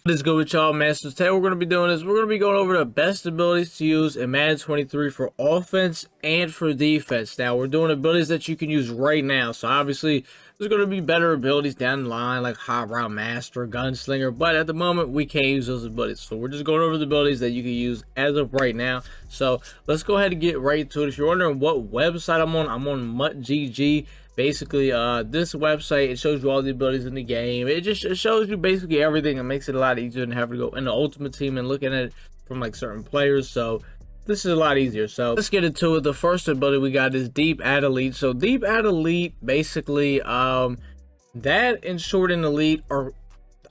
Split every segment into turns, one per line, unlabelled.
What is good with y'all, man? So today we're going to be doing is we're going to be going over the best abilities to use in Madden 23 for offense and for defense. Now we're doing abilities that you can use right now. So obviously there's going to be better abilities down the line like Hot Route Master, Gunslinger, but at the moment we can't use those abilities. So we're just going over the abilities that you can use as of right now. So let's go ahead and get right to it. If you're wondering what website I'm on MuttGG. Basically, this website, it shows you all the abilities in the game. It shows you basically everything. It makes it a lot easier than having to go in the ultimate team and looking at it from like certain players. So this is a lot easier. So let's get into it. The first ability we got is Deep Ad Elite. So Deep Ad Elite, basically, that and Short and Elite are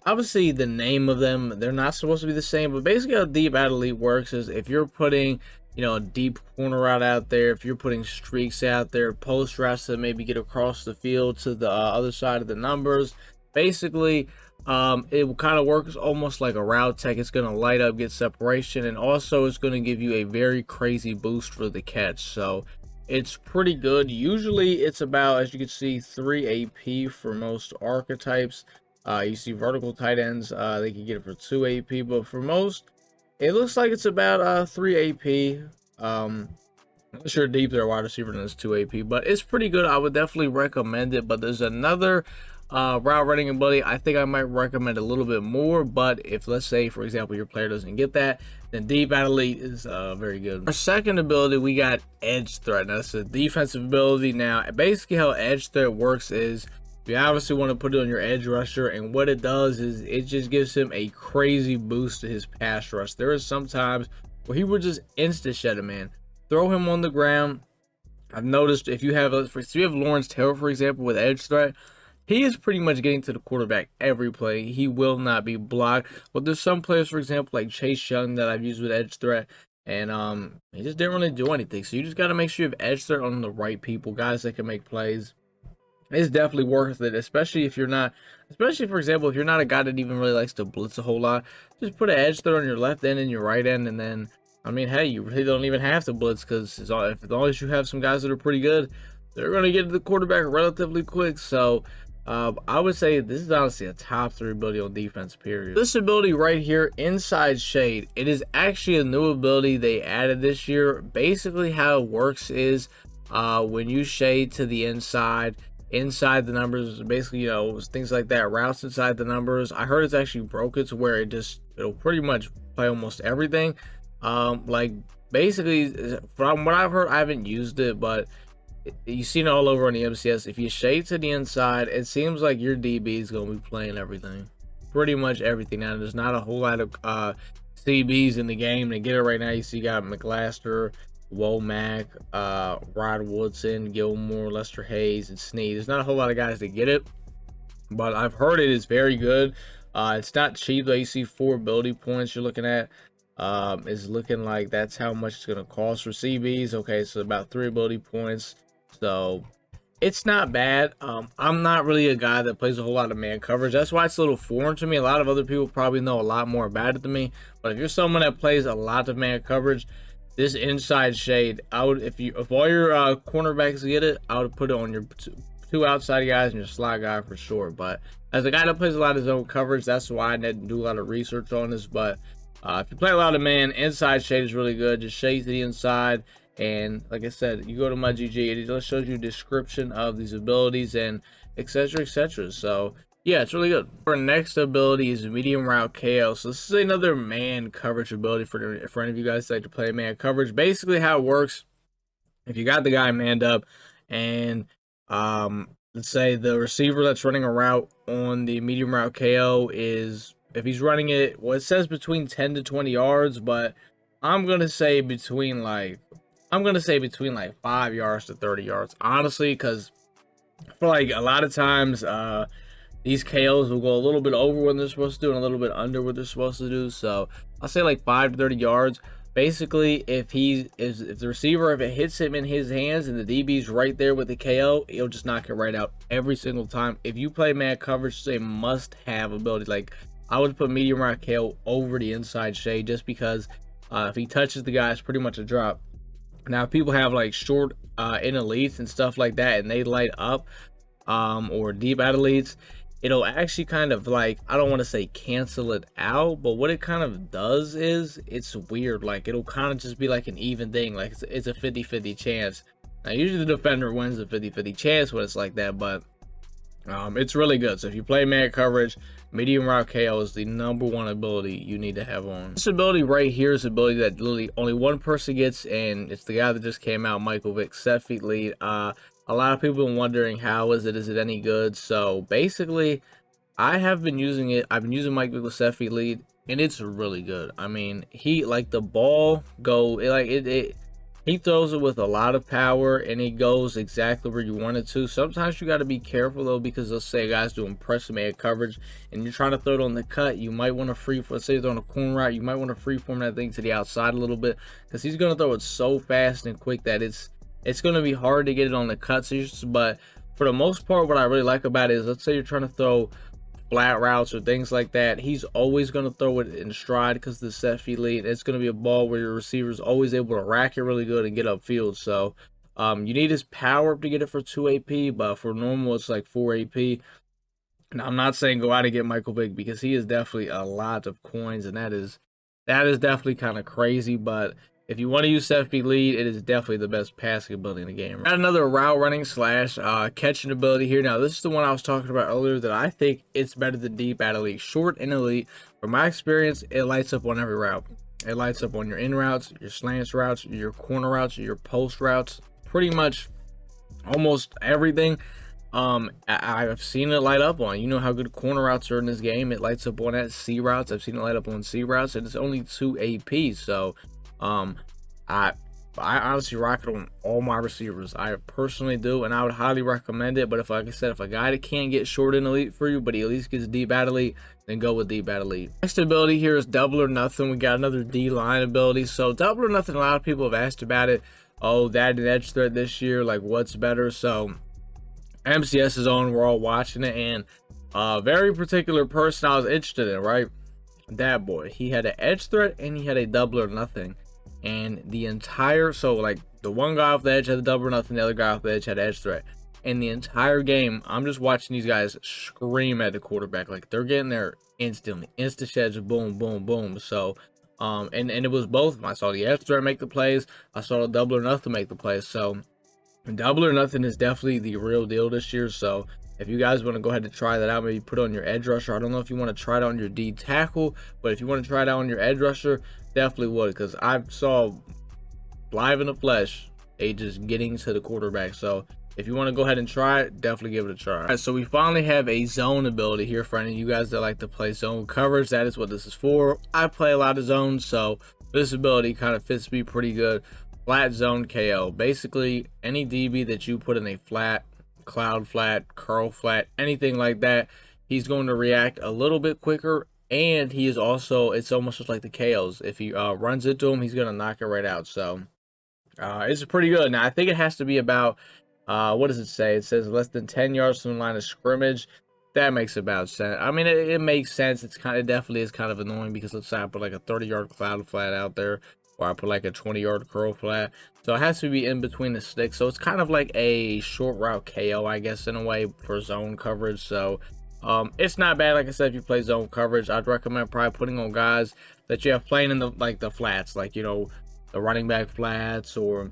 obviously the name of them. They're not supposed to be the same, but basically how Deep Ad Elite works is if you're putting a deep corner route out there, if you're putting streaks out there, post routes that maybe get across the field to the other side of the numbers, basically it kind of works almost like a route tech. It's going to light up, get separation, and also it's going to give you a very crazy boost for the catch. So it's pretty good. Usually it's about, as you can see, 3 AP for most archetypes. You see vertical tight ends, they can get it for 2 AP, but for most it looks like it's about 3 AP. I'm not sure deep there wide receiver than it's 2 AP, but it's pretty good. I would definitely recommend it. But there's another route running ability I think I might recommend a little bit more. But if, let's say, for example, your player doesn't get that, then Deep Ad Elite is very good. Our second ability, we got Edge Threat. Now, that's a defensive ability. Now, basically how Edge Threat works is you obviously want to put it on your edge rusher, and what it does is it just gives him a crazy boost to his pass rush. There is sometimes where he would just insta shed a man, throw him on the ground. I've noticed if you have Lawrence Taylor, for example, with edge threat, he is pretty much getting to the quarterback every play. He will not be blocked. But there's some players, for example, like Chase Young that I've used with edge threat, and he just didn't really do anything. So you just got to make sure you have edge threat on the right people, guys that can make plays. It's definitely worth it, especially if you're not, especially for example, if you're not a guy that even really likes to blitz a whole lot. Just put an edge throw on your left end and your right end, and then, I mean, hey, you really don't even have to blitz, because as long as you have some guys that are pretty good, they're going to get to the quarterback relatively quick. So I would say this is honestly a top 3 ability on defense, period. This ability right here, Inside Shade, it is actually a new ability they added this year. Basically how it works is when you shade to the inside the numbers, basically, things like that, routes inside the numbers. I heard it's actually broken to where it'll pretty much play almost everything. Like basically from what I've heard, I haven't used it, but you've seen it all over on the MCS. If you shade to the inside, it seems like your DB is going to be playing everything, pretty much everything. Now there's not a whole lot of CBs in the game to get it right now. You see, you got McLaster, Womack, Rod Woodson, Gilmore, Lester Hayes, and Snead. There's not a whole lot of guys that get it, but I've heard it is very good. It's not cheap though. You see 4 ability points you're looking at. It's looking like that's how much it's going to cost for CBs. Okay, so about 3 ability points. So it's not bad. I'm not really a guy that plays a whole lot of man coverage. That's why it's a little foreign to me. A lot of other people probably know a lot more about it than me. But if you're someone that plays a lot of man coverage, this Inside Shade, I would, if all your cornerbacks get it, I would put it on your 2 outside guys and your slot guy for sure. But as a guy that plays a lot of zone coverage, that's why I didn't do a lot of research on this. But if you play a lot of man, Inside Shade is really good. Just shade to the inside, and like I said, you go to MuttGG, it just shows you a description of these abilities and etc, etc. So yeah, it's really good. Our next ability is Medium Route KO. So this is another man coverage ability for any of you guys that like to play man coverage. Basically how it works, if you got the guy manned up and let's say the receiver that's running a route on the Medium Route KO is, if he's running it, well, it says between 10 to 20 yards, but I'm going to say between like 5 yards to 30 yards, honestly, because I feel like a lot of times these KOs will go a little bit over what they're supposed to do and a little bit under what they're supposed to do. So I'll say like 5 to 30 yards. Basically, if the receiver, if it hits him in his hands and the DB's right there with the KO, he'll just knock it right out every single time. If you play man coverage, it's a must-have ability. Like, I would put Medium Route KO over the Inside Shade just because if he touches the guy, it's pretty much a drop. Now, if people have like short in elites and stuff like that, and they light up, or deep out elites, it'll actually kind of like, I don't want to say cancel it out, but what it kind of does is it's weird. Like it'll kind of just be like an even thing, like it's a 50-50 chance. Now usually the defender wins a 50-50 chance when it's like that, but it's really good. So if you play man coverage, medium route KO is the #1 ability you need to have on. This ability right here is an ability that literally only one person gets, and it's the guy that just came out, Michael Vick, Selfie Lead. A lot of people have been wondering, how is it any good? So basically, I have been using it. I've been using Mike Vick with Selfie Lead, and it's really good. I mean, he, like, the ball he throws it with a lot of power, and it goes exactly where you want it to. Sometimes you got to be careful though, because let's say a guy's doing press man coverage and you're trying to throw it on the cut. You might want to let's say you're throwing a corner route, you might want to freeform that thing to the outside a little bit, because he's going to throw it so fast and quick that it's going to be hard to get it on the cuts. But for the most part, what I really like about it is, let's say you're trying to throw flat routes or things like that, he's always going to throw it in stride, because the Selfie Lead, it's going to be a ball where your receiver is always able to rack it really good and get upfield. So you need his power up to get it for 2 AP, but for normal it's like 4 AP. Now I'm not saying go out and get Michael Vick, because he is definitely a lot of coins, and that is definitely kind of crazy. But if you want to use Selfie Lead, it is definitely the best passing ability in the game. Got another route running slash catching ability here. Now, this is the one I was talking about earlier that I think it's better than deep at elite. Short and elite, from my experience, it lights up on every route. It lights up on your in routes, your slants routes, your corner routes, your post routes, pretty much almost everything. I've seen it light up on. You know how good corner routes are in this game. It lights up on that. C routes, I've seen it light up on C routes, and it's only 2 AP. So I honestly rock it on all my receivers. I personally do, and I would highly recommend it. But if, like I said, if a guy that can't get short and elite for you, but he at least gets deep at elite, then go with deep at elite. Next ability here is double or nothing. We got another D line ability. So double or nothing, a lot of people have asked about it. Oh, that and edge threat this year, like what's better? So MCS is on, we're all watching it, and a very particular person I was interested in, right? That boy, he had an edge threat and he had a double or nothing. And the entire, so like the one guy off the edge had the double or nothing, the other guy off the edge had edge threat. And the entire game, I'm just watching these guys scream at the quarterback. Like they're getting there instantly. Instant sheds, boom, boom, boom. So, and it was both of them. I saw the edge threat make the plays. I saw the double or nothing make the plays. So, double or nothing is definitely the real deal this year. So, if you guys want to go ahead and try that out, maybe put on your edge rusher. I don't know if you want to try it on your D tackle, but if you want to try it out on your edge rusher, definitely would, because I saw live in the flesh just getting to the quarterback. So if you want to go ahead and try it, definitely give it a try. All right, so we finally have a zone ability here for any of you guys that like to play zone coverage. That is what this is for. I play a lot of zones, so this ability kind of fits me pretty good. Flat zone KO. Basically, any DB that you put in a flat, cloud flat, curl flat, anything like that, he's going to react a little bit quicker. And he is also, it's almost just like the KOs. If he runs into him, he's going to knock it right out. So it's pretty good. Now, I think it has to be about, what does it say? It says less than 10 yards from the line of scrimmage. That makes about sense. I mean, it makes sense. It definitely is kind of annoying, because let's say I put like a 30-yard cloud flat out there, or I put like a 20-yard curl flat. So it has to be in between the sticks. So it's kind of like a short route KO, I guess, in a way, for zone coverage. So it's not bad. Like I said, if you play zone coverage, I'd recommend probably putting on guys that you have playing in the flats, like, you know, the running back flats, or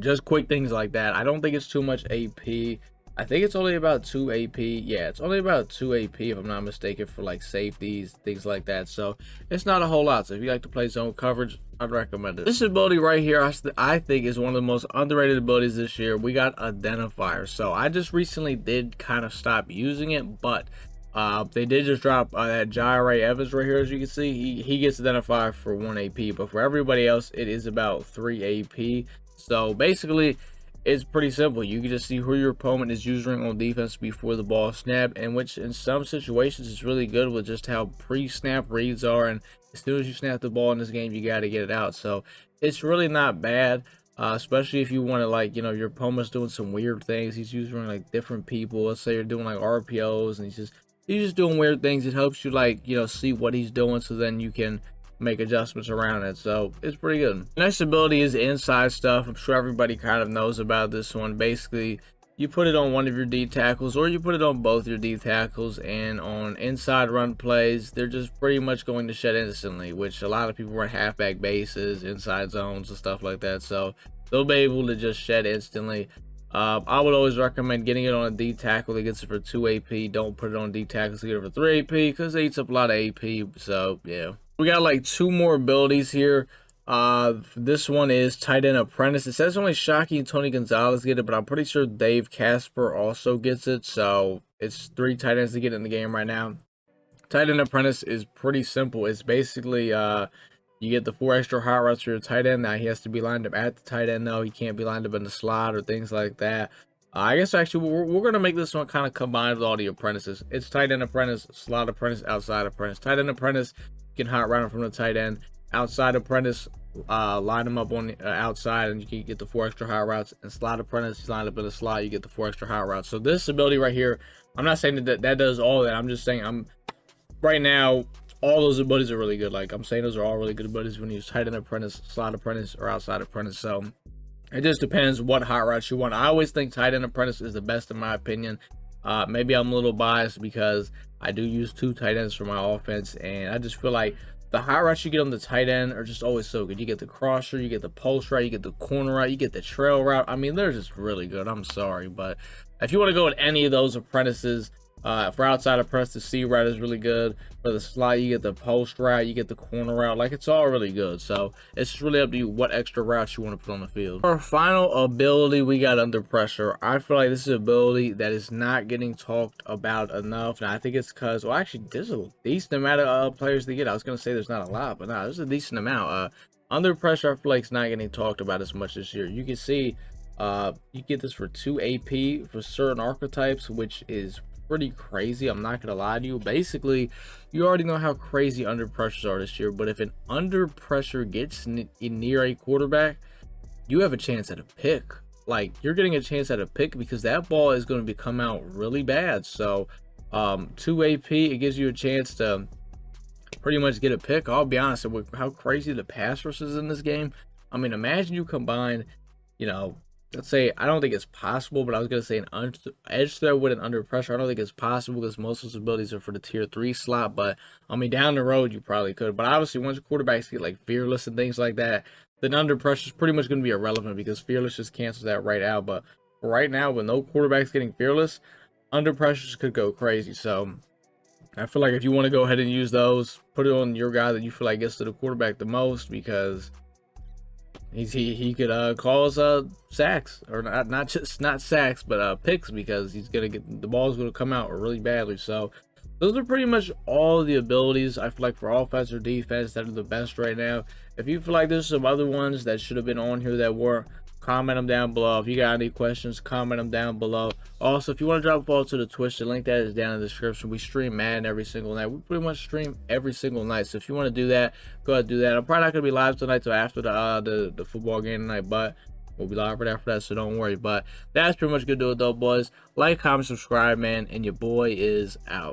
just quick things like that. I don't think it's too much AP. I think it's only about 2 AP. Yeah, it's only about 2 AP if I'm not mistaken, for like safeties, things like that. So it's not a whole lot. So if you like to play zone coverage, I'd recommend it. This ability right here, I think is one of the most underrated abilities this year. We got Identifiers. So I just recently did kind of stop using it, but they did just drop that Ray Evans right here. As you can see, he gets Identifier for 1 AP, but for everybody else, it is about 3 AP. So basically, it's pretty simple. You can just see who your opponent is using on defense before the ball snap, and which in some situations is really good with just how pre-snap reads are. And as soon as you snap the ball in this game, you got to get it out. So it's really not bad, especially if you want to, like, you know, your opponent's doing some weird things. He's using like different people. Let's say you're doing like RPOs, and he's just doing weird things. It helps you, like, you know, see what he's doing, so then you can make adjustments around it. So it's pretty good. The next ability is inside stuff. I'm sure everybody kind of knows about this one. Basically, you put it on one of your D tackles, or you put it on both your D tackles, and on inside run plays, they're just pretty much going to shed instantly, which a lot of people run halfback bases, inside zones, and stuff like that. So they'll be able to just shed instantly. I would always recommend getting it on a D tackle that gets it for 2 AP. Don't put it on D tackles to get it for 3 AP because it eats up a lot of AP. So yeah, we got like 2 more abilities here. This one is tight end apprentice. It says only Shockey and Tony Gonzalez get it, but I'm pretty sure Dave Casper also gets it. So it's 3 tight ends to get in the game right now. Tight end apprentice is pretty simple. It's basically you get the 4 extra hot routes for your tight end. Now he has to be lined up at the tight end though. He can't be lined up in the slot or things like that. I guess actually we're gonna make this one kind of combined with all the apprentices. It's tight end apprentice, slot apprentice, outside apprentice. Tight end apprentice, you can hot route him from the tight end. Outside apprentice, line him up on the outside and you can get the 4 extra hot routes. And slot apprentice, he's lined up in the slot, you get the 4 extra hot routes. So this ability right here, I'm not saying that does all that. I'm just saying right now all those abilities are really good. Like I'm saying, those are all really good abilities when you use tight end apprentice, slot apprentice, or outside apprentice. So it just depends what hot routes you want. I always think tight end apprentice is the best in my opinion. Maybe I'm a little biased because I do use 2 tight ends for my offense, and I just feel like the hot routes you get on the tight end are just always so good. You get the crosser, you get the post route, you get the corner route, you get the trail route. I mean, they're just really good. I'm sorry, but if you want to go with any of those apprentices, for outside apprentice, the C route is really good. For the slot, you get the post route, you get the corner route. Like, it's all really good. So it's just really up to you what extra routes you want to put on the field. For our final ability, we got under pressure. I feel like this is an ability that is not getting talked about enough. And I think it's because, well, actually, there's a decent amount of players to get. I was going to say there's not a lot, but no, there's a decent amount. Under pressure, I feel like it's not getting talked about as much this year. You can see you get this for 2 AP for certain archetypes, which is pretty crazy. I'm not gonna lie to you. Basically, you already know how crazy under pressures are this year, but if an under pressure gets near a quarterback, you have a chance at a pick. Like, you're getting a chance at a pick because that ball is going to come out really bad. So 2 AP, it gives you a chance to pretty much get a pick. I'll be honest with how crazy the pass rush is in this game. I mean, imagine you combine, you know, let's say, I don't think it's possible, but I was going to say an edge threat with an under pressure. I don't think it's possible because most of those abilities are for the tier 3 slot, but I mean, down the road, you probably could. But obviously, once quarterbacks get like fearless and things like that, then under pressure is pretty much going to be irrelevant because fearless just cancels that right out. But for right now, with no quarterbacks getting fearless, under pressures could go crazy. So I feel like if you want to go ahead and use those, put it on your guy that you feel like gets to the quarterback the most, because he could cause sacks, or not sacks, but picks, because he's gonna get the ball's gonna come out really badly. So those are pretty much all the abilities I feel like for offense or defense that are the best right now. If you feel like there's some other ones that should have been on here that weren't, comment them down below. If you got any questions, comment them down below. Also, if you want to drop a follow to the Twitch, the link that is down in the description. We stream Madden every single night. We pretty much stream every single night. So if you want to do that, go ahead and do that. I'm probably not going to be live tonight till after the football game tonight, but we'll be live right after that, so don't worry. But that's pretty much going to do it though, boys. Like, comment, subscribe, man, and your boy is out.